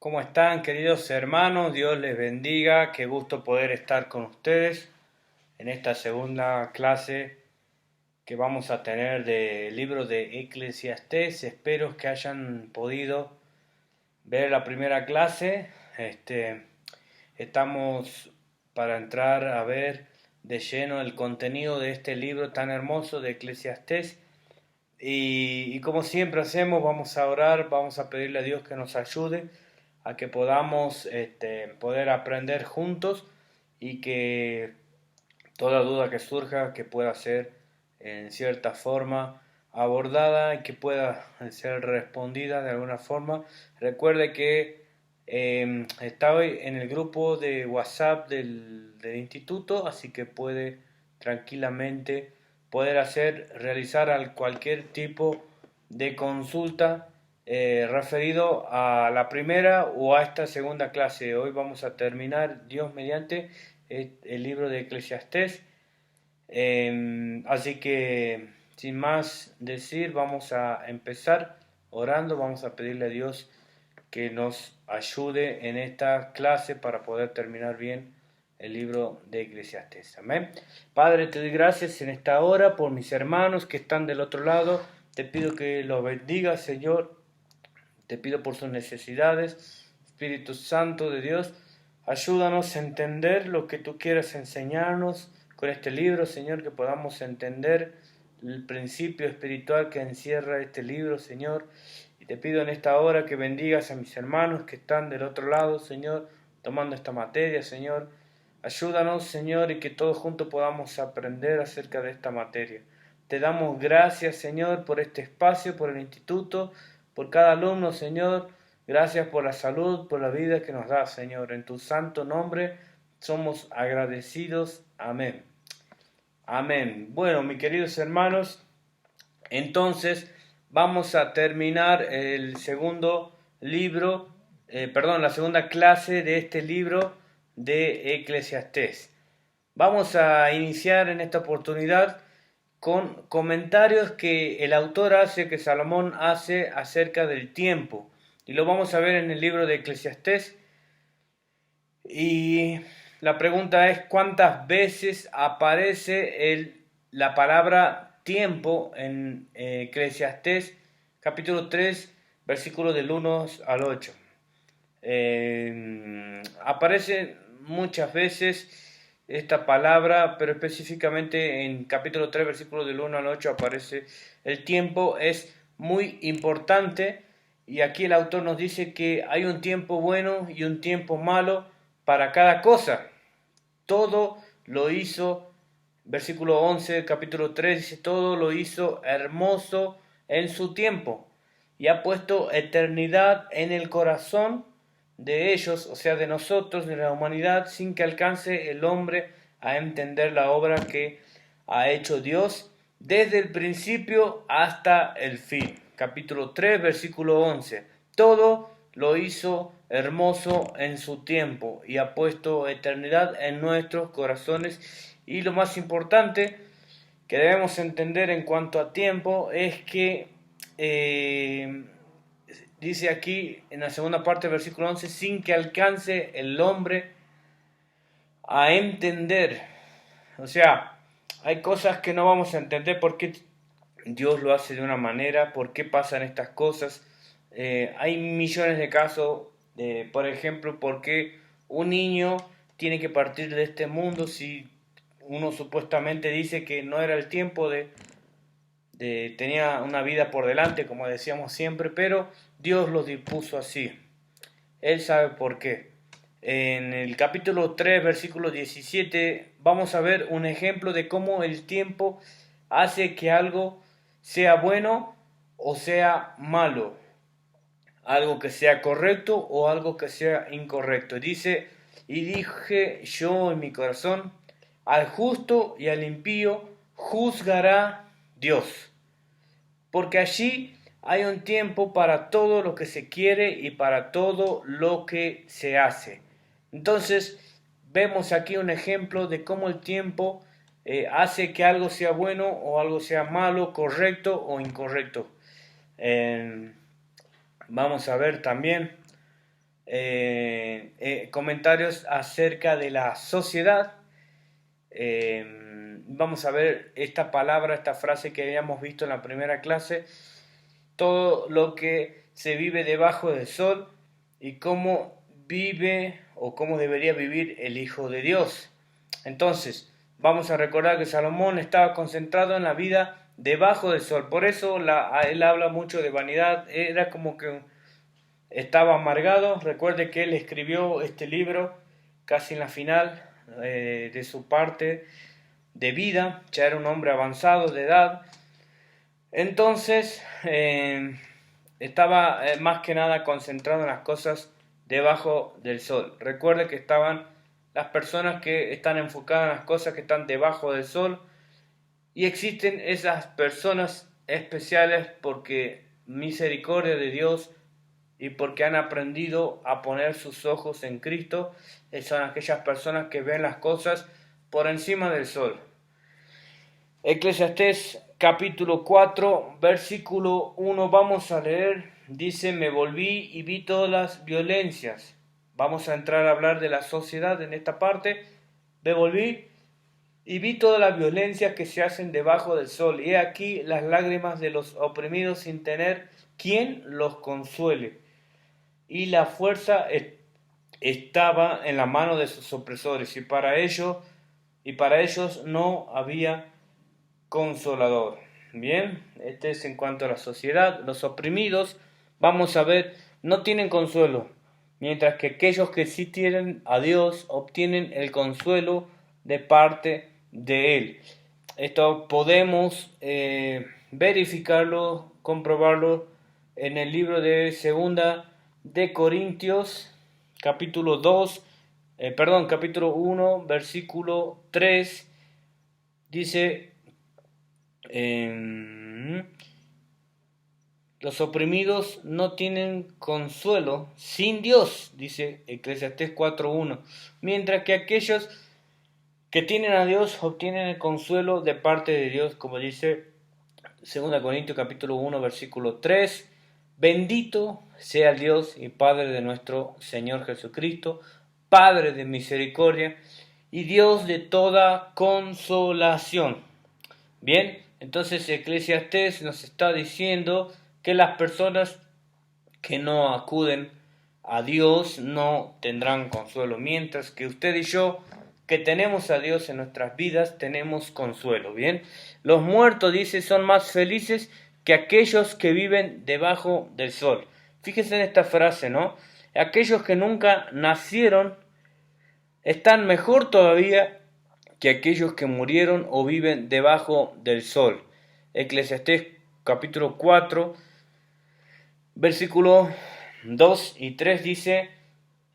¿Cómo están, queridos hermanos? Dios les bendiga. Qué gusto poder estar con ustedes en esta segunda clase que vamos a tener del libro de Eclesiastés. Espero que hayan podido ver la primera clase. Estamos para entrar a ver de lleno el contenido de este libro tan hermoso de Eclesiastés. Y como siempre hacemos, vamos a orar, vamos a pedirle a Dios que nos ayude a que podamos poder aprender juntos y que toda duda que surja que pueda ser en cierta forma abordada y que pueda ser respondida de alguna forma. Recuerde que estaba en el grupo de WhatsApp del instituto, así que puede tranquilamente poder realizar cualquier tipo de consulta referido a la primera o a esta segunda clase. Hoy vamos a terminar, Dios mediante, el libro de Eclesiastés. Así que, sin más decir, vamos a empezar orando. Vamos a pedirle a Dios que nos ayude en esta clase para poder terminar bien el libro de Eclesiastés. Amén. Padre, te doy gracias en esta hora por mis hermanos que están del otro lado. Te pido que los bendiga, Señor. Te pido por sus necesidades. Espíritu Santo de Dios, ayúdanos a entender lo que tú quieras enseñarnos con este libro, Señor, que podamos entender el principio espiritual que encierra este libro, Señor. Y te pido en esta hora que bendigas a mis hermanos que están del otro lado, Señor, tomando esta materia, Señor. Ayúdanos, Señor, y que todos juntos podamos aprender acerca de esta materia. Te damos gracias, Señor, por este espacio, por el instituto, por cada alumno, Señor. Gracias por la salud, por la vida que nos da, Señor. En tu santo nombre somos agradecidos. Amén. Amén. Bueno, mis queridos hermanos, entonces vamos a terminar el segundo libro, la segunda clase de este libro de Eclesiastés. Vamos a iniciar en esta oportunidad con comentarios que el autor hace, que Salomón hace acerca del tiempo. Y lo vamos a ver en el libro de Eclesiastés. Y la pregunta es, ¿cuántas veces aparece la palabra tiempo en Eclesiastés capítulo 3, versículos del 1 al 8? Aparece muchas veces esta palabra, pero específicamente en capítulo 3, versículos del 1 al 8 aparece el tiempo. Es muy importante y aquí el autor nos dice que hay un tiempo bueno y un tiempo malo para cada cosa. Todo lo hizo, versículo 11, capítulo 3, dice, todo lo hizo hermoso en su tiempo y ha puesto eternidad en el corazón de ellos, o sea, de nosotros, de la humanidad, sin que alcance el hombre a entender la obra que ha hecho Dios desde el principio hasta el fin. Capítulo 3, versículo 11. Todo lo hizo hermoso en su tiempo y ha puesto eternidad en nuestros corazones. Y lo más importante que debemos entender en cuanto a tiempo es que dice aquí en la segunda parte del versículo 11, sin que alcance el hombre a entender. O sea, hay cosas que no vamos a entender por qué Dios lo hace de una manera, por qué pasan estas cosas. Hay millones de casos, por ejemplo, por qué un niño tiene que partir de este mundo si uno supuestamente dice que no era el tiempo tenía una vida por delante, como decíamos siempre, pero Dios lo dispuso así. Él sabe por qué. En el capítulo 3, versículo 17, vamos a ver un ejemplo de cómo el tiempo hace que algo sea bueno o sea malo, algo que sea correcto o algo que sea incorrecto. Dice, y dije yo en mi corazón, al justo y al impío juzgará Dios, porque allí hay un tiempo para todo lo que se quiere y para todo lo que se hace. Entonces, vemos aquí un ejemplo de cómo el tiempo hace que algo sea bueno o algo sea malo, correcto o incorrecto. Vamos a ver también comentarios acerca de la sociedad. Vamos a ver esta palabra, esta frase que habíamos visto en la primera clase, todo lo que se vive debajo del sol y cómo vive o cómo debería vivir el Hijo de Dios. Entonces, vamos a recordar que Salomón estaba concentrado en la vida debajo del sol, por eso él habla mucho de vanidad, era como que estaba amargado. Recuerde que él escribió este libro casi en la final de su parte de vida, ya era un hombre avanzado de edad, entonces estaba más que nada concentrado en las cosas debajo del sol. Recuerde que estaban las personas que están enfocadas en las cosas que están debajo del sol, y existen esas personas especiales porque misericordia de Dios y porque han aprendido a poner sus ojos en Cristo. Son aquellas personas que ven las cosas por encima del sol. Eclesiastés capítulo 4, versículo 1, vamos a leer, dice: me volví y vi todas las violencias. Vamos a entrar a hablar de la sociedad en esta parte. Me volví y vi todas las violencias que se hacen debajo del sol, y he aquí las lágrimas de los oprimidos sin tener quien los consuele. Y la fuerza estaba en la mano de sus opresores, y para ellos no había consolador. Bien, este es en cuanto a la sociedad. Los oprimidos, vamos a ver, no tienen consuelo, mientras que aquellos que sí tienen a Dios obtienen el consuelo de parte de Él. Esto podemos verificarlo, comprobarlo en el libro de Segunda de Corintios, capítulo 1, versículo 3, dice: los oprimidos no tienen consuelo sin Dios, dice Eclesiastés 4:1, mientras que aquellos que tienen a Dios obtienen el consuelo de parte de Dios, como dice 2 Corintios capítulo 1, versículo 3. Bendito sea el Dios y Padre de nuestro Señor Jesucristo, Padre de misericordia y Dios de toda consolación. Bien, entonces Eclesiastés nos está diciendo que las personas que no acuden a Dios no tendrán consuelo, mientras que usted y yo, que tenemos a Dios en nuestras vidas, tenemos consuelo. Bien, los muertos, dice, son más felices que aquellos que viven debajo del sol. Fíjese en esta frase, ¿no? Aquellos que nunca nacieron están mejor todavía que aquellos que murieron o viven debajo del sol. Eclesiastés capítulo 4, versículo 2 y 3 dice: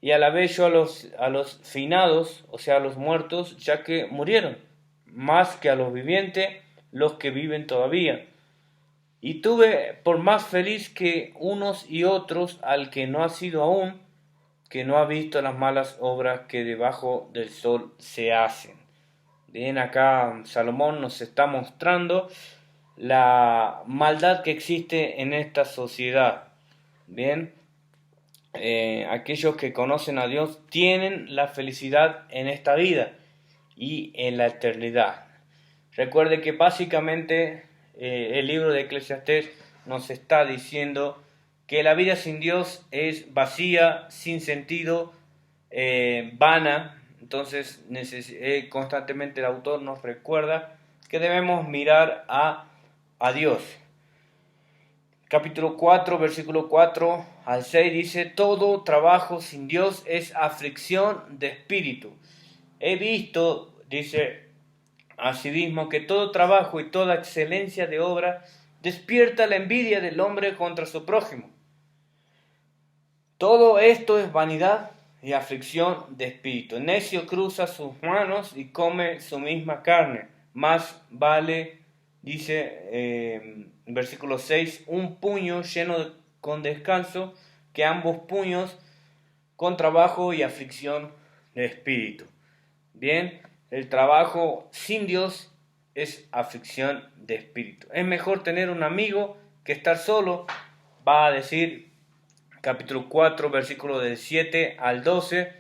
y alabé yo a los finados, o sea, a los muertos, ya que murieron, más que a los vivientes, los que viven todavía. Y tuve por más feliz que unos y otros al que no ha sido aún, que no ha visto las malas obras que debajo del sol se hacen. Bien, acá Salomón nos está mostrando la maldad que existe en esta sociedad. Bien, aquellos que conocen a Dios tienen la felicidad en esta vida y en la eternidad. Recuerde que básicamente el libro de Eclesiastés nos está diciendo que la vida sin Dios es vacía, sin sentido, vana. Entonces constantemente el autor nos recuerda que debemos mirar a Dios. Capítulo 4, versículo 4 al 6 dice: todo trabajo sin Dios es aflicción de espíritu. He visto, dice asimismo, que todo trabajo y toda excelencia de obra despierta la envidia del hombre contra su prójimo. Todo esto es vanidad y aflicción de espíritu. El necio cruza sus manos y come su misma carne. Más vale, dice versículo 6, un puño lleno con descanso que ambos puños con trabajo y aflicción de espíritu. Bien, el trabajo sin Dios es aflicción de espíritu. Es mejor tener un amigo que estar solo, va a decir capítulo 4, versículo del 7 al 12.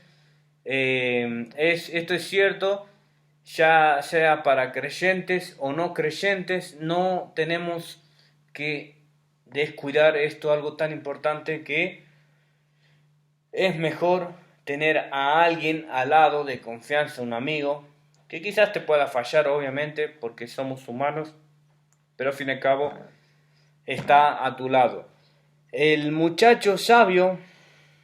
Esto es cierto, ya sea para creyentes o no creyentes, no tenemos que descuidar esto, algo tan importante que es mejor tener a alguien al lado de confianza, un amigo, que quizás te pueda fallar, obviamente, porque somos humanos, pero al fin y al cabo está a tu lado. El muchacho sabio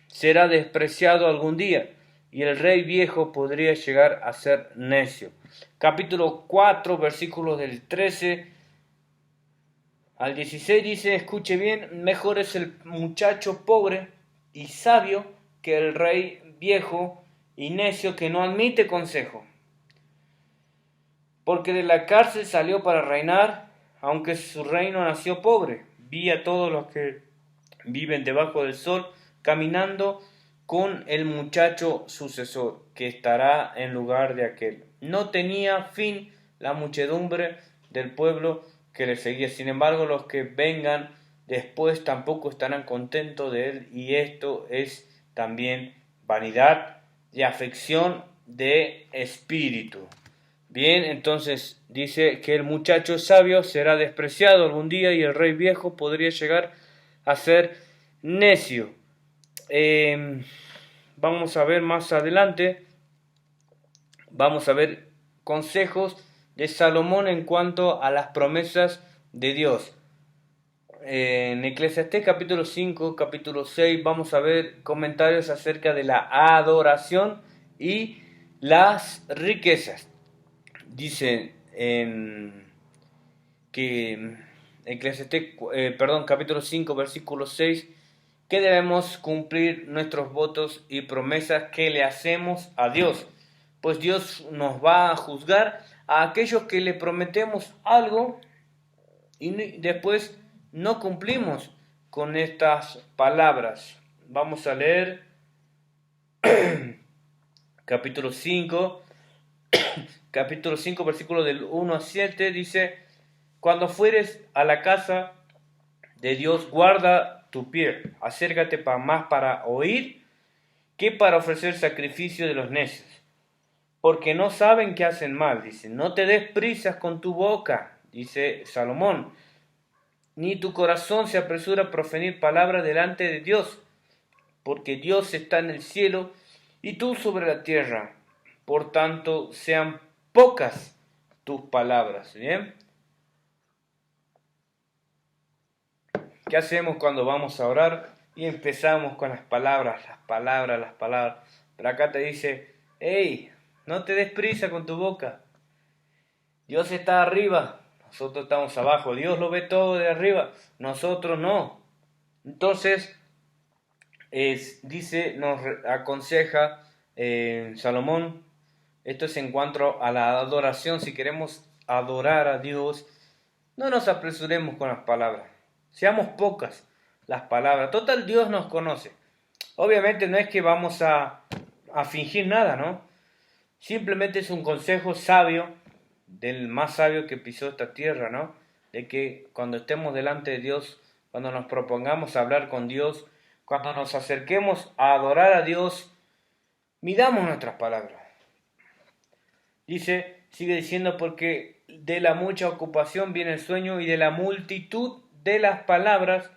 será despreciado algún día, y el rey viejo podría llegar a ser necio. Capítulo 4, versículos del 13 al 16 dice, escuche bien, mejor es el muchacho pobre y sabio que el rey viejo y necio que no admite consejo. Porque de la cárcel salió para reinar, aunque su reino nació pobre. Vi a todos los que viven debajo del sol caminando con el muchacho sucesor, que estará en lugar de aquel. No tenía fin la muchedumbre del pueblo que le seguía. Sin embargo, los que vengan después tampoco estarán contentos de él, y esto es también vanidad y afección de espíritu. Bien, entonces dice que el muchacho sabio será despreciado algún día y el rey viejo podría llegar a ser necio. Vamos a ver más adelante, vamos a ver consejos de Salomón en cuanto a las promesas de Dios. En Eclesiastés capítulo 5, capítulo 6 vamos a ver comentarios acerca de la adoración y las riquezas. Dice en que Eclesiastés, capítulo 5, versículo 6, que debemos cumplir nuestros votos y promesas que le hacemos a Dios, pues Dios nos va a juzgar a aquellos que le prometemos algo y después no cumplimos con estas palabras. Vamos a leer capítulo 5, versículo del 1 a 7, dice, cuando fueres a la casa de Dios, guarda tu pie, acércate más para oír que para ofrecer sacrificio de los necios, porque no saben que hacen mal, dice, no te des prisas con tu boca, dice Salomón, ni tu corazón se apresura a proferir palabra delante de Dios, porque Dios está en el cielo y tú sobre la tierra, por tanto sean pocas tus palabras. ¿Bien? ¿Qué hacemos cuando vamos a orar y empezamos con las palabras? Pero acá te dice, hey, no te des prisa con tu boca. Dios está arriba, nosotros estamos abajo. Dios lo ve todo de arriba, nosotros no. Entonces, nos aconseja Salomón, esto es en cuanto a la adoración. Si queremos adorar a Dios, no nos apresuremos con las palabras, seamos pocas las palabras. Total, Dios nos conoce. Obviamente no es que vamos a fingir nada, ¿no? Simplemente es un consejo sabio, del más sabio que pisó esta tierra, ¿no? De que cuando estemos delante de Dios, cuando nos propongamos hablar con Dios, cuando nos acerquemos a adorar a Dios, midamos nuestras palabras. Sigue diciendo, porque de la mucha ocupación viene el sueño y de la multitud de las palabras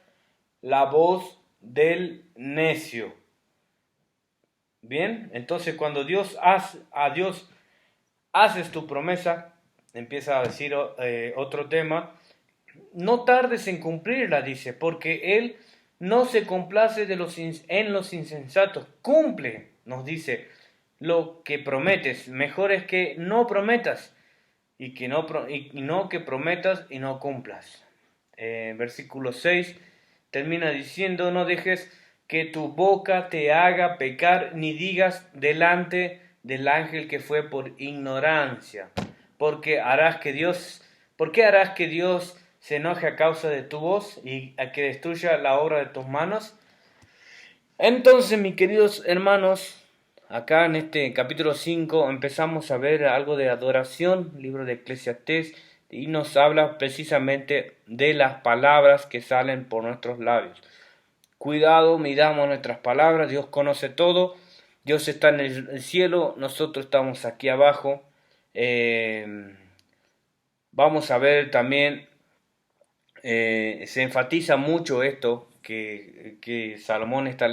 la voz del necio. Bien, entonces cuando a Dios haces tu promesa, empieza a decir otro tema, no tardes en cumplirla, dice, porque Él no se complace en los insensatos. Cumple, nos dice, lo que prometes. Mejor es que no prometas y no que prometas y no cumplas. Versículo 6 termina diciendo, no dejes que tu boca te haga pecar, ni digas delante del ángel que fue por ignorancia, ¿por qué harás que Dios se enoje a causa de tu voz y a que destruya la obra de tus manos? Entonces, mis queridos hermanos, acá en este capítulo 5 empezamos a ver algo de adoración, libro de Eclesiastés, y nos habla precisamente de las palabras que salen por nuestros labios. cuidado, midamos nuestras palabras. Dios conoce todo. Dios está en el cielo, nosotros estamos aquí abajo. Vamos a ver también, se enfatiza mucho esto que Salomón está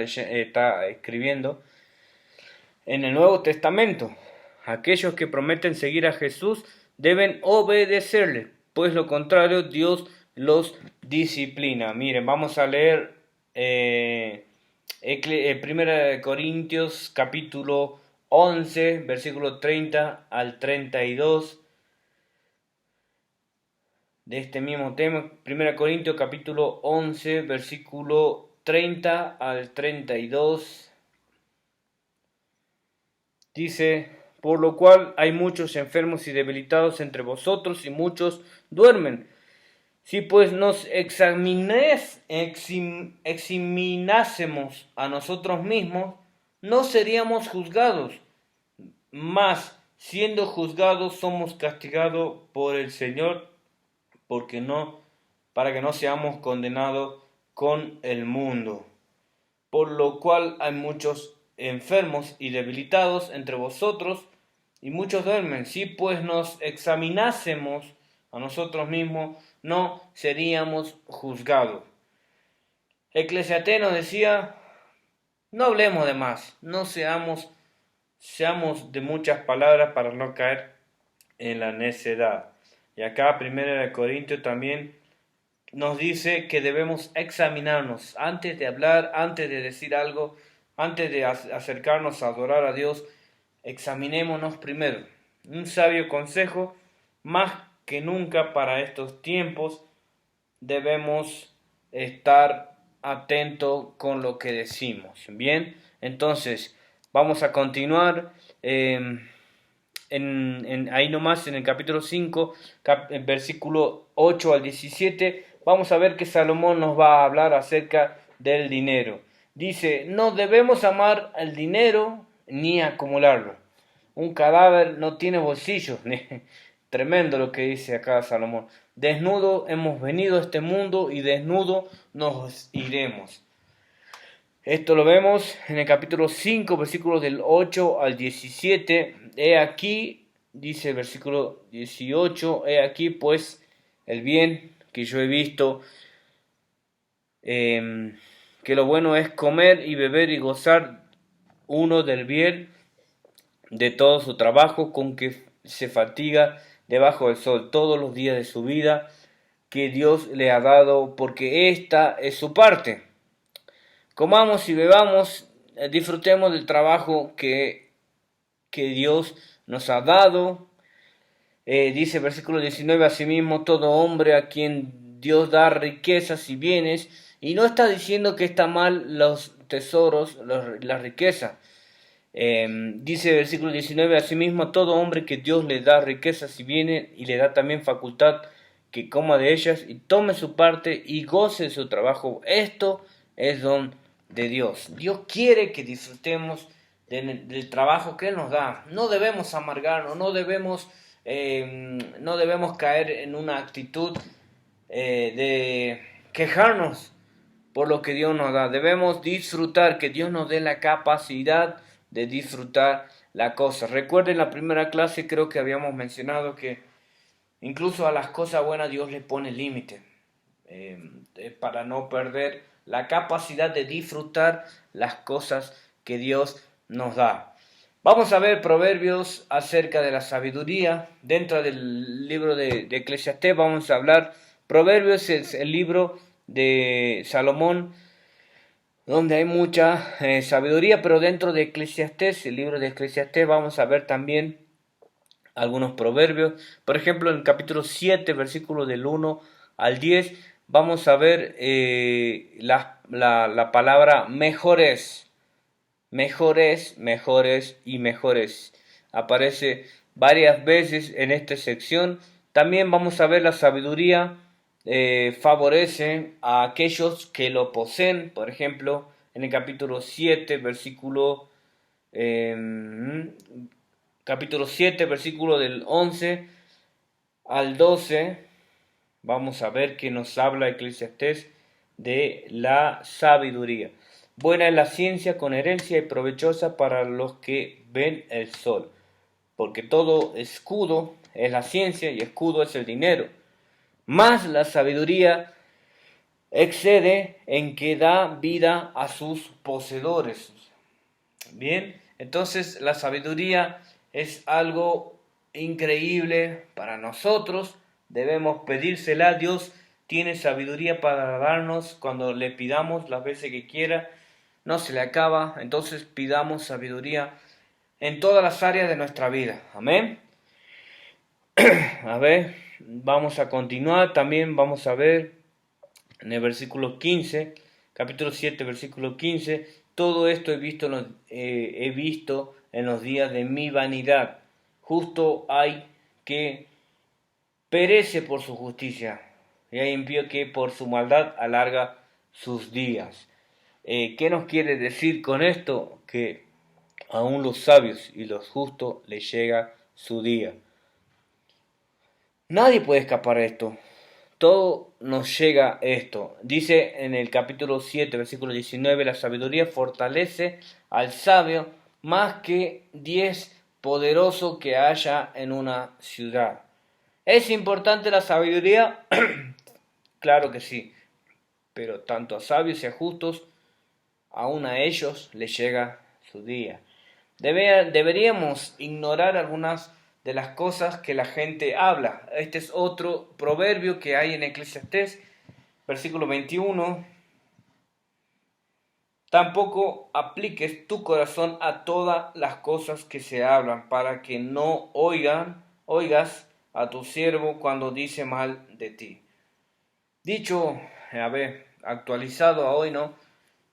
escribiendo en el Nuevo Testamento. Aquellos que prometen seguir a Jesús deben obedecerle, pues lo contrario Dios los disciplina. Miren, vamos a leer 1 Corintios capítulo 11, versículo 30 al 32 de este mismo tema. 1 Corintios capítulo 11, versículo 30 al 32. Dice: por lo cual hay muchos enfermos y debilitados entre vosotros, y muchos duermen. Si pues nos examinásemos a nosotros mismos, no seríamos juzgados, mas siendo juzgados somos castigados por el Señor, para que no seamos condenados con el mundo. Por lo cual hay muchos enfermos y debilitados entre vosotros, y muchos duermen. Si pues nos examinásemos a nosotros mismos, no seríamos juzgados. Eclesiastés nos decía: no hablemos de más, no seamos de muchas palabras para no caer en la necedad. Y acá 1 Corintios también nos dice que debemos examinarnos antes de hablar, antes de decir algo, antes de acercarnos a adorar a Dios. Examinémonos primero. Un sabio consejo: más que nunca para estos tiempos debemos estar atentos con lo que decimos. Bien, entonces vamos a continuar ahí nomás en el capítulo 5, versículo 8 al 17. Vamos a ver que Salomón nos va a hablar acerca del dinero. Dice: no debemos amar el dinero ni acumularlo. Un cadáver no tiene bolsillos. Tremendo lo que dice acá Salomón. Desnudo hemos venido a este mundo y desnudo nos iremos. Esto lo vemos en el capítulo 5, versículos del 8 al 17. He aquí, dice el versículo 18, he aquí pues el bien que yo he visto, que lo bueno es comer y beber y gozar uno del bien de todo su trabajo, con que se fatiga debajo del sol todos los días de su vida que Dios le ha dado, porque esta es su parte. Comamos y bebamos, disfrutemos del trabajo que Dios nos ha dado. Dice el versículo 19: asimismo todo hombre a quien Dios da riquezas y bienes, y no está diciendo que está mal los tesoros, la riqueza. Dice el versículo 19: asimismo a todo hombre que Dios le da riquezas y bienes, y le da también facultad que coma de ellas y tome su parte y goce de su trabajo. Esto es don de Dios. Dios quiere que disfrutemos del trabajo que Él nos da. No debemos amargarnos, no debemos caer en una actitud de quejarnos por lo que Dios nos da. Debemos disfrutar, que Dios nos dé la capacidad de disfrutar la cosa. Recuerden, la primera clase creo que habíamos mencionado que incluso a las cosas buenas Dios le pone límite, para no perder la capacidad de disfrutar las cosas que Dios nos da. Vamos a ver proverbios acerca de la sabiduría. Dentro del libro de Eclesiastés vamos a hablar. Proverbios es el libro de Salomón, donde hay mucha sabiduría, pero dentro de Eclesiastés, el libro de Eclesiastés, vamos a ver también algunos proverbios. Por ejemplo, en el capítulo 7, versículos del 1 al 10, vamos a ver la palabra mejores. Mejores, mejores y mejores. Aparece varias veces en esta sección. También vamos a ver la sabiduría favorece a aquellos que lo poseen. Por ejemplo, en el capítulo 7, versículo del 11 al 12, vamos a ver que nos habla Eclesiastés de la sabiduría. Buena es la ciencia con herencia y provechosa para los que ven el sol, porque todo escudo es la ciencia y escudo es el dinero. Mas la sabiduría excede en que da vida a sus poseedores. Bien, entonces la sabiduría es algo increíble para nosotros. Debemos pedírsela. Dios tiene sabiduría para darnos cuando le pidamos las veces que quiera. No se le acaba. Entonces pidamos sabiduría en todas las áreas de nuestra vida. Amén. A ver, vamos a continuar. También vamos a ver en el versículo 15, capítulo 7, versículo 15, todo esto he visto en los días de mi vanidad. Justo hay que perece por su justicia, y hay impío que por su maldad alarga sus días. ¿Qué nos quiere decir con esto? Que aún los sabios y los justos les llega su día. Nadie puede escapar de esto. Todo nos llega esto. Dice en el capítulo 7, versículo 19, la sabiduría fortalece al sabio más que 10 poderosos que haya en una ciudad. ¿Es importante la sabiduría? Claro que sí, pero tanto a sabios y a justos, aún a ellos les llega su día. Deberíamos ignorar algunas de las cosas que la gente habla. Este es otro proverbio que hay en Eclesiastés, versículo 21. Tampoco apliques tu corazón a todas las cosas que se hablan, para que no oigas a tu siervo cuando dice mal de ti. Dicho, actualizado a hoy, no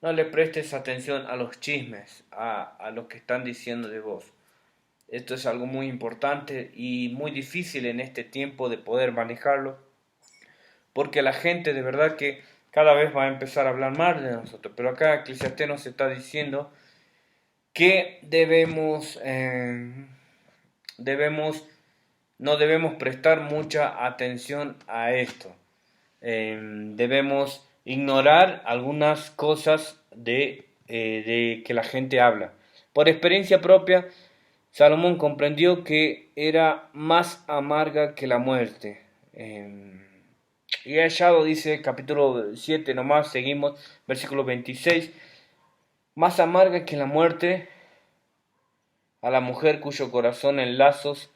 le prestes atención a los chismes, a lo que están diciendo de vos. Esto es algo muy importante y muy difícil en este tiempo de poder manejarlo, porque la gente de verdad que cada vez va a empezar a hablar mal de nosotros. Pero acá Eclesiastés nos está diciendo que no debemos prestar mucha atención a esto. Debemos ignorar algunas cosas de que la gente habla. Por experiencia propia, Salomón comprendió que era más amarga que la muerte. Y hallado, dice capítulo 7, nomás seguimos, versículo 26, más amarga que la muerte a la mujer cuyo corazón en lazos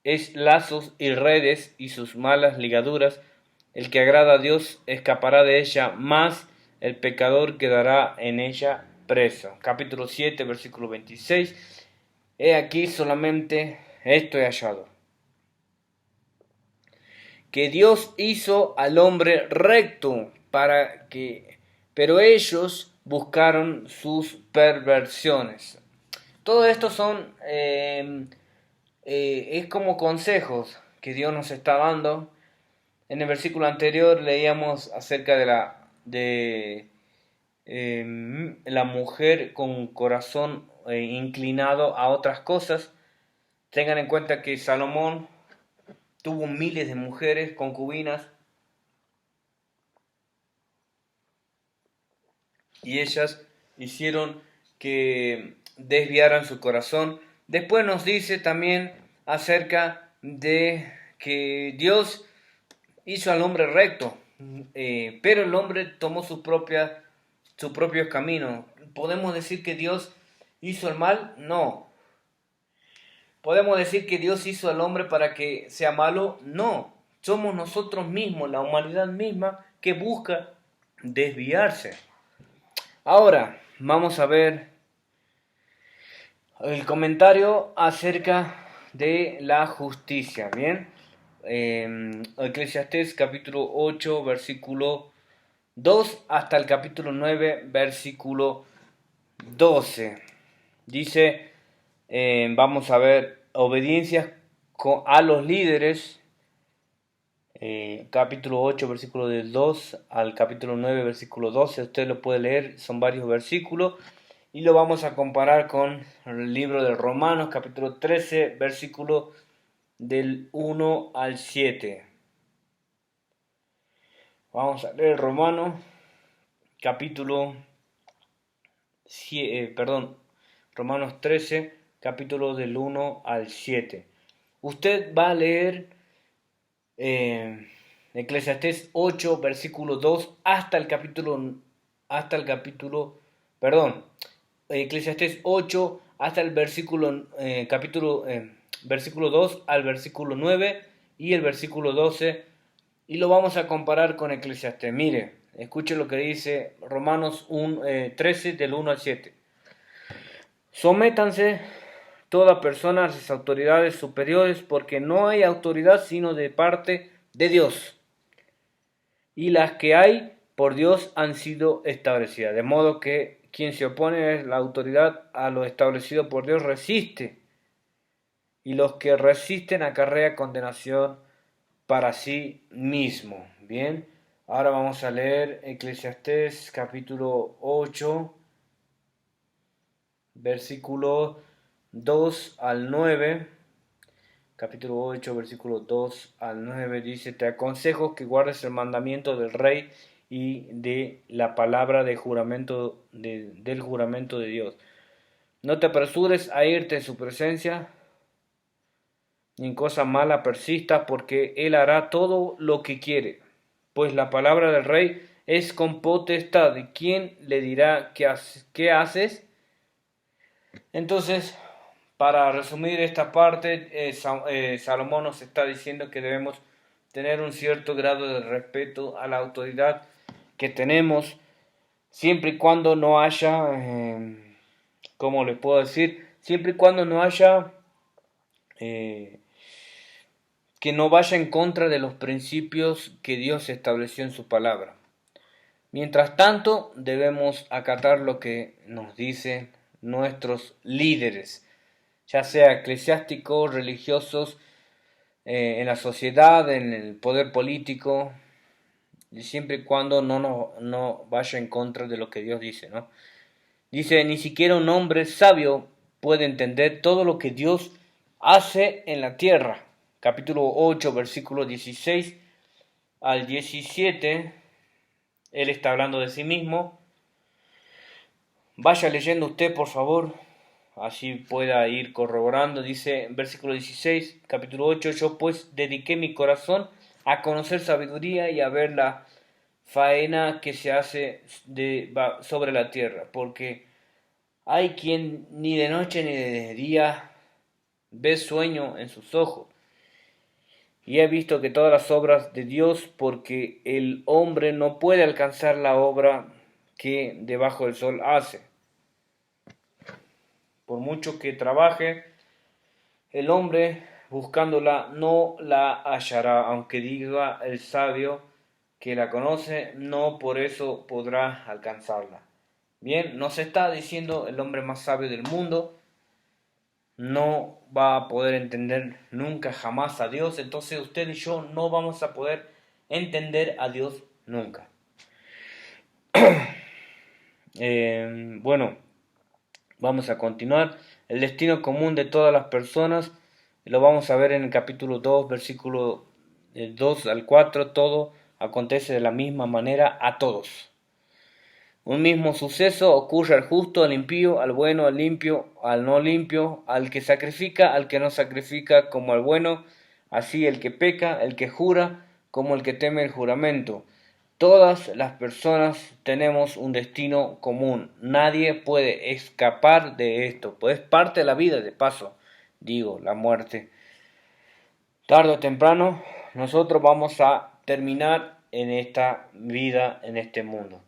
y redes y sus malas ligaduras. El que agrada a Dios escapará de ella, mas el pecador quedará en ella preso. Capítulo 7, versículo 26. He aquí solamente esto he hallado: que Dios hizo al hombre recto pero ellos buscaron sus perversiones. Todo esto es como consejos que Dios nos está dando. En el versículo anterior leíamos acerca de la mujer con corazón inclinado a otras cosas. Tengan en cuenta que Salomón tuvo miles de mujeres concubinas y ellas hicieron que desviaran su corazón. Después nos dice también acerca de que Dios hizo al hombre recto, pero el hombre tomó su propio camino. ¿Podemos decir que Dios hizo el mal? No. ¿Podemos decir que Dios hizo al hombre para que sea malo? No. Somos nosotros mismos, la humanidad misma, que busca desviarse. Ahora, vamos a ver el comentario acerca de la justicia. Bien, Eclesiastés capítulo 8, versículo 2 hasta el capítulo 9, versículo 12. Dice, vamos a ver, obediencia a los líderes, capítulo 8, versículo del 2 al capítulo 9, versículo 12. Usted lo puede leer, son varios versículos. Y lo vamos a comparar con el libro de Romanos, capítulo 13, versículo del 1 al 7. Vamos a leer Romanos capítulo, Romanos 13, capítulo del 1 al 7. Usted va a leer Eclesiastés 8, versículo 2 Eclesiastés 8 hasta el versículo 2 al versículo 9 y el versículo 12, y lo vamos a comparar con Eclesiastés. Mire, escuche lo que dice Romanos 13 del 1 al 7. Sométanse toda persona a las autoridades superiores, porque no hay autoridad sino de parte de Dios, y las que hay por Dios han sido establecidas. De modo que quien se opone a la autoridad a lo establecido por Dios resiste, y los que resisten acarrea condenación para sí mismo. Bien, ahora vamos a leer Eclesiastés capítulo 8, versículo 2 al 9. Capítulo 8, versículo 2 al 9 dice: Te aconsejo que guardes el mandamiento del rey y de la palabra del juramento de Dios. No te apresures a irte en su presencia, ni en cosa mala persistas, porque él hará todo lo que quiere. Pues la palabra del rey es con potestad, ¿y quién le dirá qué haces? Entonces, para resumir esta parte, Salomón nos está diciendo que debemos tener un cierto grado de respeto a la autoridad que tenemos, siempre y cuando no haya, ¿cómo le puedo decir? Siempre y cuando no haya, que no vaya en contra de los principios que Dios estableció en su palabra. Mientras tanto, debemos acatar lo que nos dicen nuestros líderes, ya sea eclesiásticos, religiosos, en la sociedad, en el poder político, y siempre y cuando no vaya en contra de lo que Dios dice, ¿no? Dice: ni siquiera un hombre sabio puede entender todo lo que Dios hace en la tierra. Capítulo 8, versículo 16 al 17, él está hablando de sí mismo. Vaya leyendo usted, por favor, así pueda ir corroborando. Dice en versículo 16, capítulo 8: yo pues dediqué mi corazón a conocer sabiduría y a ver la faena que se hace sobre la tierra, porque hay quien ni de noche ni de día ve sueño en sus ojos. Y he visto que todas las obras de Dios, porque el hombre no puede alcanzar la obra que debajo del sol hace. Por mucho que trabaje, el hombre buscándola no la hallará, aunque diga el sabio que la conoce, no por eso podrá alcanzarla. Bien, nos está diciendo el hombre más sabio del mundo, no va a poder entender nunca jamás a Dios, entonces usted y yo no vamos a poder entender a Dios nunca. Bueno, vamos a continuar. El destino común de todas las personas lo vamos a ver en el capítulo 2, versículo 2 al 4. Todo acontece de la misma manera a todos. Un mismo suceso ocurre al justo, al impío, al bueno, al limpio, al no limpio, al que sacrifica, al que no sacrifica, como al bueno, así el que peca, el que jura, como el que teme el juramento. Todas las personas tenemos un destino común. Nadie puede escapar de esto, pues es parte de la vida, de paso, digo, la muerte. Tarde o temprano, nosotros vamos a terminar en esta vida, en este mundo.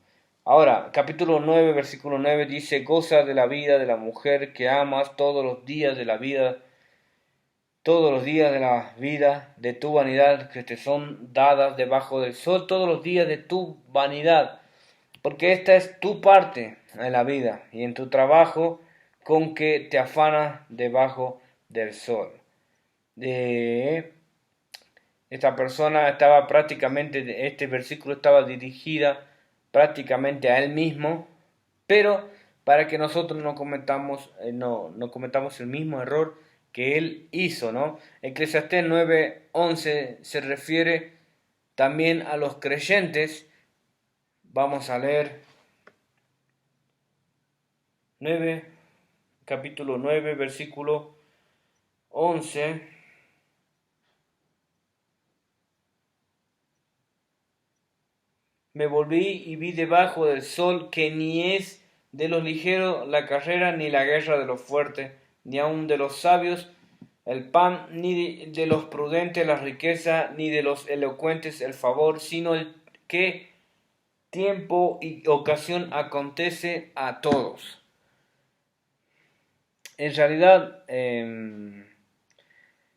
Ahora, capítulo 9, versículo 9 dice: goza de la vida de la mujer que amas todos los días de la vida de tu vanidad que te son dadas debajo del sol, todos los días de tu vanidad, porque esta es tu parte en la vida y en tu trabajo con que te afanas debajo del sol. Esta persona estaba prácticamente, este versículo estaba dirigida prácticamente a él mismo, pero para que nosotros no cometamos el mismo error que él hizo, ¿no? Eclesiastés 9:11 se refiere también a los creyentes. Vamos a leer 9, capítulo 9, versículo 11. Me volví y vi debajo del sol que ni es de los ligeros la carrera, ni la guerra de los fuertes, ni aun de los sabios el pan, ni de los prudentes la riqueza, ni de los elocuentes el favor, sino el que tiempo y ocasión acontece a todos. En realidad,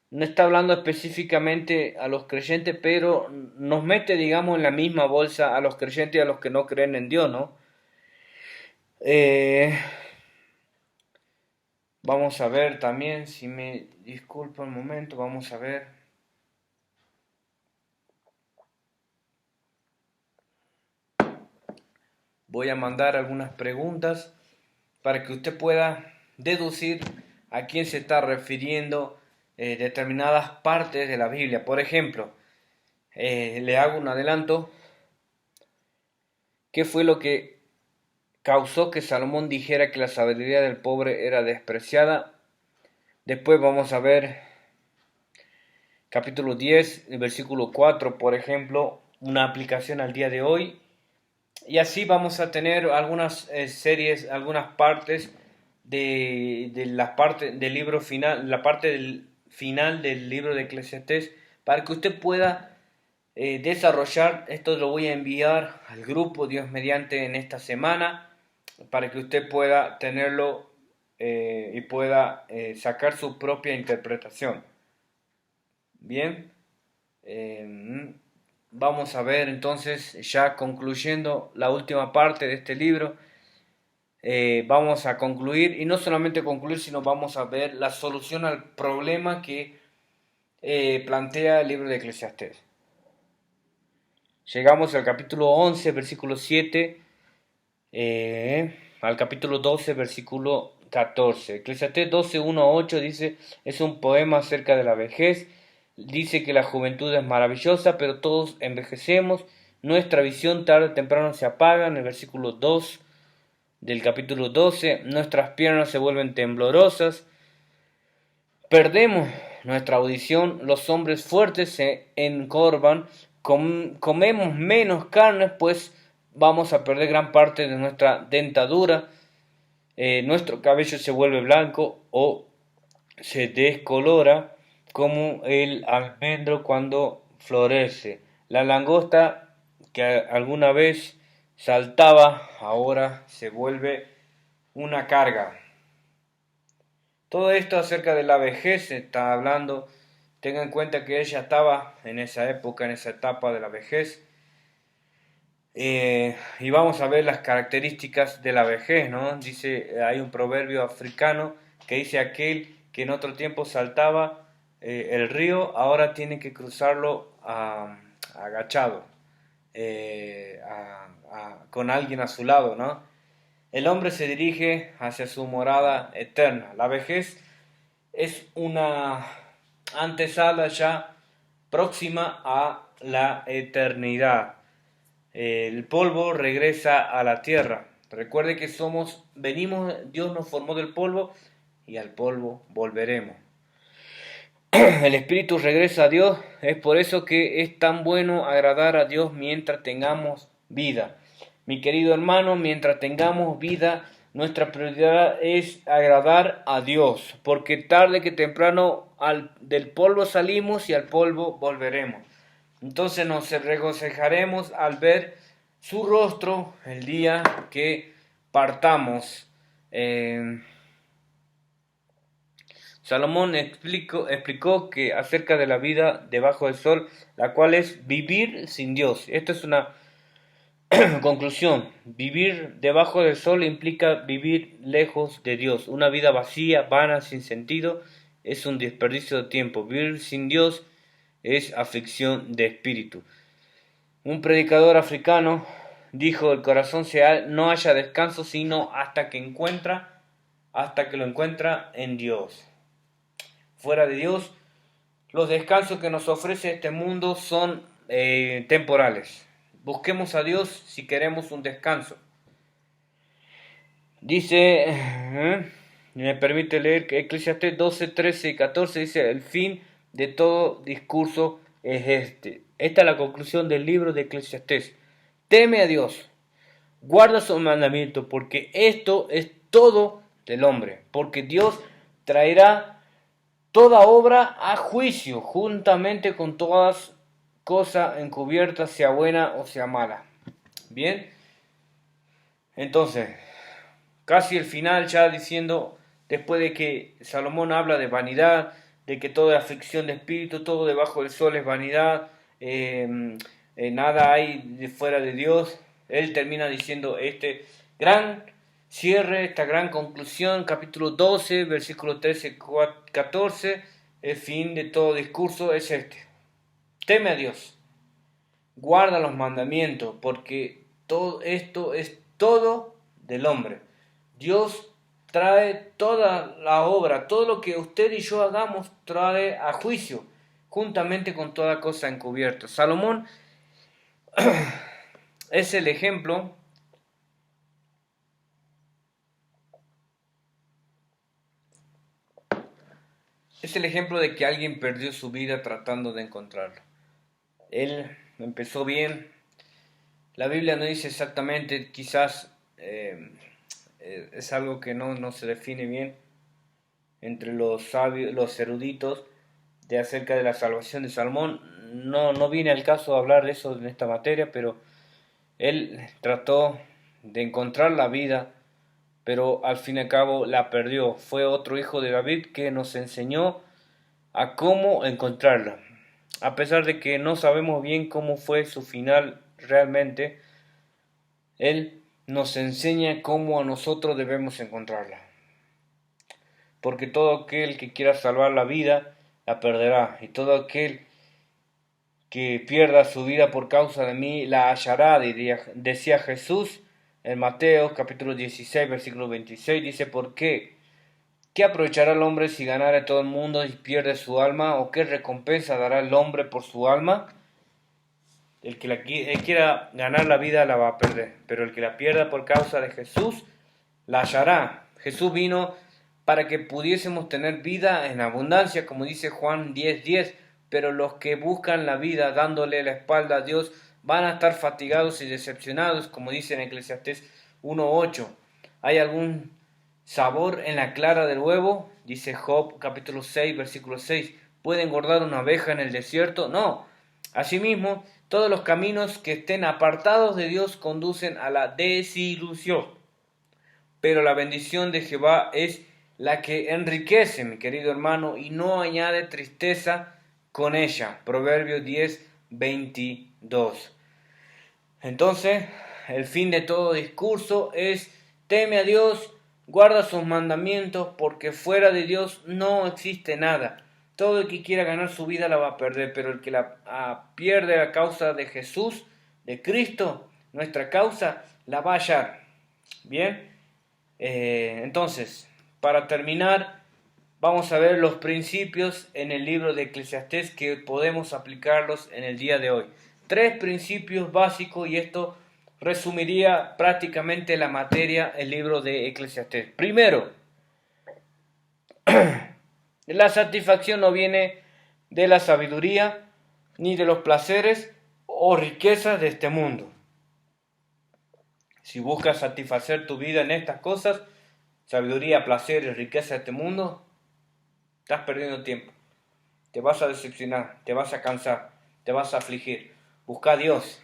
no está hablando específicamente a los creyentes, pero nos mete, digamos, en la misma bolsa a los creyentes y a los que no creen en Dios, ¿no? Vamos a ver también, si me disculpa un momento, vamos a ver. Voy a mandar algunas preguntas para que usted pueda deducir a quién se está refiriendo determinadas partes de la Biblia. Por ejemplo, le hago un adelanto. ¿Qué fue lo que causó que Salomón dijera que la sabiduría del pobre era despreciada? Después vamos a ver capítulo 10, versículo 4, por ejemplo, una aplicación al día de hoy. Y así vamos a tener algunas series, algunas partes de la parte del libro final, la parte del final del libro de Eclesiastés, para que usted pueda desarrollar. Esto lo voy a enviar al grupo Dios mediante en esta semana, para que usted pueda tenerlo y pueda sacar su propia interpretación. Bien, vamos a ver entonces, ya concluyendo la última parte de este libro. Vamos a concluir, y no solamente concluir, sino vamos a ver la solución al problema que plantea el libro de Eclesiastés. Llegamos al capítulo 11, versículo 7, al capítulo 12, versículo 14. Eclesiastés 12, 1 a 8 dice, es un poema acerca de la vejez. Dice que la juventud es maravillosa, pero todos envejecemos. Nuestra visión tarde o temprano se apaga. En el versículo 2 del capítulo 12, nuestras piernas se vuelven temblorosas. Perdemos nuestra audición. Los hombres fuertes se encorvan. Comemos menos carne, pues vamos a perder gran parte de nuestra dentadura. Nuestro cabello se vuelve blanco o se descolora como el almendro cuando florece. La langosta que alguna vez saltaba ahora se vuelve una carga. Todo esto acerca de la vejez se está hablando. Tenga en cuenta que ella estaba en esa época, en esa etapa de la vejez. Y vamos a ver las características de la vejez, ¿no? Dice, hay un proverbio africano que dice: aquel que en otro tiempo saltaba el río, ahora tiene que cruzarlo agachado, con alguien a su lado, ¿no? El hombre se dirige hacia su morada eterna. La vejez es una antesala ya próxima a la eternidad. El polvo regresa a la tierra. Recuerde que venimos, Dios nos formó del polvo y al polvo volveremos. El espíritu regresa a Dios. Es por eso que es tan bueno agradar a Dios mientras tengamos vida. Mi querido hermano, mientras tengamos vida, nuestra prioridad es agradar a Dios, porque tarde que temprano del polvo salimos y al polvo volveremos. Entonces nos regocijaremos al ver su rostro el día que partamos. Salomón explicó que acerca de la vida debajo del sol, la cual es vivir sin Dios. Esta es una conclusión. Vivir debajo del sol implica vivir lejos de Dios. Una vida vacía, vana, sin sentido, es un desperdicio de tiempo. Vivir sin Dios es aflicción de espíritu. Un predicador africano dijo: el corazón no halla descanso sino hasta que lo encuentra en Dios. Fuera de Dios, los descansos que nos ofrece este mundo son temporales. Busquemos a Dios si queremos un descanso. Dice, me permite leer que Eclesiastés 12, 13 y 14 dice, el fin de todo discurso es este. Esta es la conclusión del libro de Eclesiastés. Teme a Dios, guarda sus mandamientos, porque esto es todo del hombre. Porque Dios traerá toda obra a juicio, juntamente con todas cosas encubiertas, sea buena o sea mala. Bien, entonces, casi el final ya diciendo, después de que Salomón habla de vanidad, de que toda aflicción de espíritu, todo debajo del sol es vanidad, nada hay de fuera de Dios, él termina diciendo este gran cierre, esta gran conclusión, capítulo 12, versículo 13, 14, el fin de todo discurso es este. Teme a Dios, guarda los mandamientos, porque todo esto es todo del hombre. Dios trae toda la obra, todo lo que usted y yo hagamos trae a juicio, juntamente con toda cosa encubierta. Salomón es el ejemplo de que alguien perdió su vida tratando de encontrarlo. Él empezó bien. La Biblia no dice exactamente, quizás es algo que no se define bien entre los sabios, los eruditos, de acerca de la salvación de Salomón. No viene al caso de hablar de eso en esta materia, pero él trató de encontrar la vida, pero al fin y al cabo la perdió. Fue otro hijo de David que nos enseñó a cómo encontrarla. A pesar de que no sabemos bien cómo fue su final realmente, él nos enseña cómo a nosotros debemos encontrarla. Porque todo aquel que quiera salvar la vida, la perderá. Y todo aquel que pierda su vida por causa de mí, la hallará, decía Jesús en Mateo capítulo 16, versículo 26. Dice, ¿por qué? ¿Qué aprovechará el hombre si ganare todo el mundo y pierde su alma? ¿O qué recompensa dará el hombre por su alma? El que quiera ganar la vida la va a perder, pero el que la pierda por causa de Jesús, la hallará. Jesús vino para que pudiésemos tener vida en abundancia, como dice Juan 10:10, pero los que buscan la vida dándole la espalda a Dios van a estar fatigados y decepcionados, como dice en Eclesiastés 1:8. ¿Hay algún sabor en la clara del huevo? Dice Job capítulo 6, versículo 6. ¿Puede engordar una abeja en el desierto? No. Asimismo, todos los caminos que estén apartados de Dios conducen a la desilusión. Pero la bendición de Jehová es la que enriquece, mi querido hermano, y no añade tristeza con ella. Proverbios 10:22. Entonces, el fin de todo discurso es: teme a Dios, guarda sus mandamientos, porque fuera de Dios no existe nada. Todo el que quiera ganar su vida la va a perder, pero el que la pierde a causa de Jesús, de Cristo, nuestra causa, la va a hallar. Bien, entonces, para terminar, vamos a ver los principios en el libro de Eclesiastés que podemos aplicarlos en el día de hoy. 3 principios básicos, y esto resumiría prácticamente la materia, el libro de Eclesiastés. Primero, la satisfacción no viene de la sabiduría, ni de los placeres o riquezas de este mundo. Si buscas satisfacer tu vida en estas cosas, sabiduría, placer y riqueza de este mundo, estás perdiendo tiempo. Te vas a decepcionar, te vas a cansar, te vas a afligir. Busca a Dios.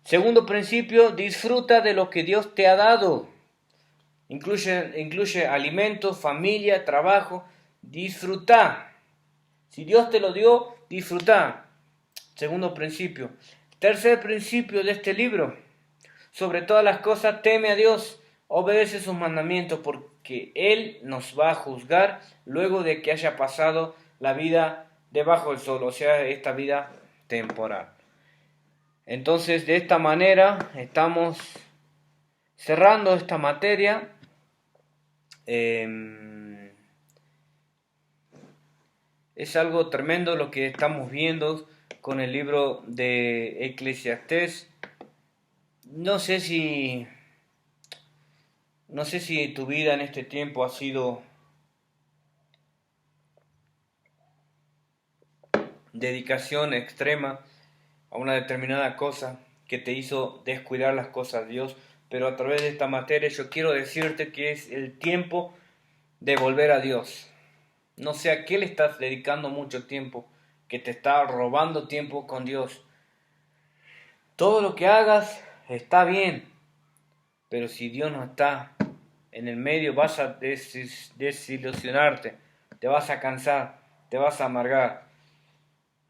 Segundo principio, disfruta de lo que Dios te ha dado. Incluye alimentos, familia, trabajo. Disfruta. Si Dios te lo dio, disfruta. Segundo principio. Tercer principio de este libro. Sobre todas las cosas, teme a Dios. Obedece sus mandamientos, porque Él nos va a juzgar luego de que haya pasado la vida debajo del sol, o sea, esta vida temporal. Entonces, de esta manera estamos cerrando esta materia. Es algo tremendo lo que estamos viendo con el libro de Eclesiastés. No sé si No sé si tu vida en este tiempo ha sido dedicación extrema a una determinada cosa que te hizo descuidar las cosas de Dios, pero a través de esta materia yo quiero decirte que es el tiempo de volver a Dios. No sé a qué le estás dedicando mucho tiempo, que te está robando tiempo con Dios. Todo lo que hagas está bien, pero si Dios no está en el medio vas a desilusionarte, te vas a cansar, te vas a amargar.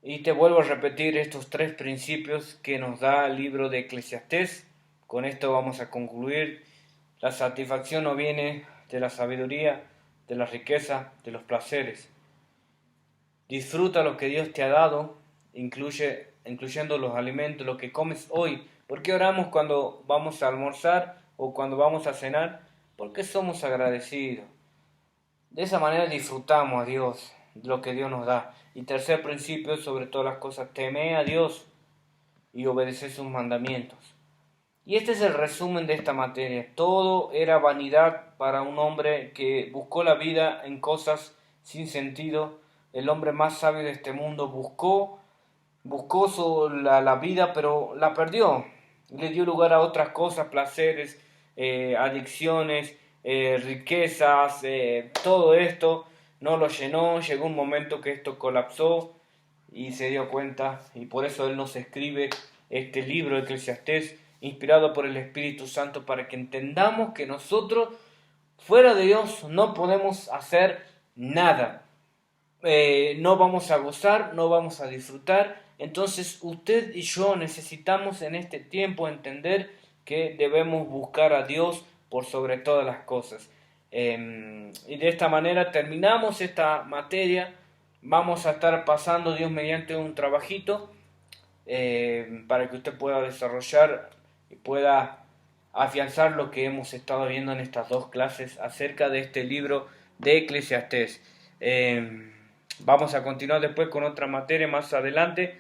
Y te vuelvo a repetir estos tres principios que nos da el libro de Eclesiastés. Con esto vamos a concluir. La satisfacción no viene de la sabiduría, de la riqueza, de los placeres. Disfruta lo que Dios te ha dado, incluyendo los alimentos, lo que comes hoy. ¿Por qué oramos cuando vamos a almorzar o cuando vamos a cenar? Porque somos agradecidos. De esa manera disfrutamos a Dios, lo que Dios nos da. Y tercer principio, sobre todas las cosas, teme a Dios y obedece sus mandamientos. Y este es el resumen de esta materia. Todo era vanidad para un hombre que buscó la vida en cosas sin sentido. El hombre más sabio de este mundo buscó la vida, pero la perdió. Le dio lugar a otras cosas, placeres, adicciones, riquezas, todo esto no lo llenó. Llegó un momento que esto colapsó y se dio cuenta, y por eso él nos escribe este libro de Eclesiastés, inspirado por el Espíritu Santo, para que entendamos que nosotros, fuera de Dios, no podemos hacer nada. No vamos a gozar, no vamos a disfrutar. Entonces usted y yo necesitamos en este tiempo entender que debemos buscar a Dios por sobre todas las cosas. Y de esta manera terminamos esta materia. Vamos a estar pasando, Dios mediante, un trabajito para que usted pueda desarrollar y pueda afianzar lo que hemos estado viendo en estas dos clases acerca de este libro de Eclesiastés. Vamos a continuar después con otra materia más adelante,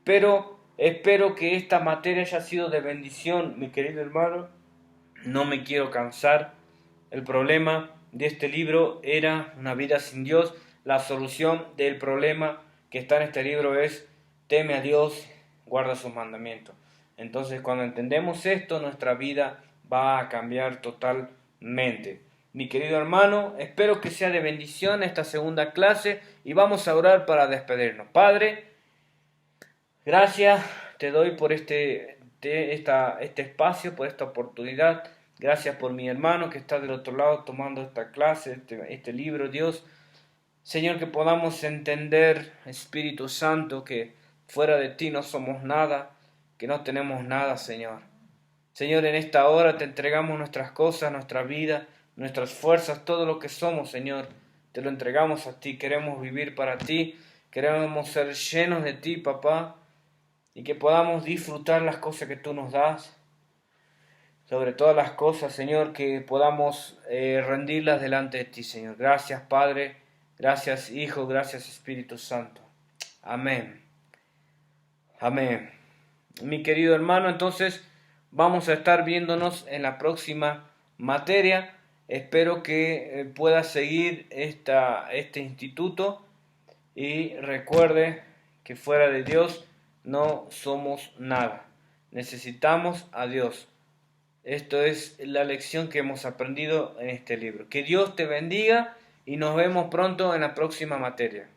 pero espero que esta materia haya sido de bendición, mi querido hermano. No me quiero cansar. El problema de este libro era una vida sin Dios. La solución del problema que está en este libro es: teme a Dios, guarda sus mandamientos. Entonces, cuando entendemos esto, nuestra vida va a cambiar totalmente. Mi querido hermano, espero que sea de bendición esta segunda clase y vamos a orar para despedirnos. Padre, gracias te doy por este espacio, por esta oportunidad. Gracias por mi hermano que está del otro lado tomando esta clase, este libro, Dios. Señor, que podamos entender, Espíritu Santo, que fuera de ti no somos nada, que no tenemos nada, Señor. Señor, en esta hora te entregamos nuestras cosas, nuestra vida, nuestras fuerzas, todo lo que somos, Señor. Te lo entregamos a ti, queremos vivir para ti, queremos ser llenos de ti, papá, y que podamos disfrutar las cosas que tú nos das. Sobre todas las cosas, Señor, que podamos rendirlas delante de ti, Señor. Gracias, Padre. Gracias, Hijo. Gracias, Espíritu Santo. Amén. Amén. Mi querido hermano, entonces vamos a estar viéndonos en la próxima materia. Espero que pueda seguir este instituto y recuerde que fuera de Dios no somos nada. Necesitamos a Dios. Esto es la lección que hemos aprendido en este libro. Que Dios te bendiga y nos vemos pronto en la próxima materia.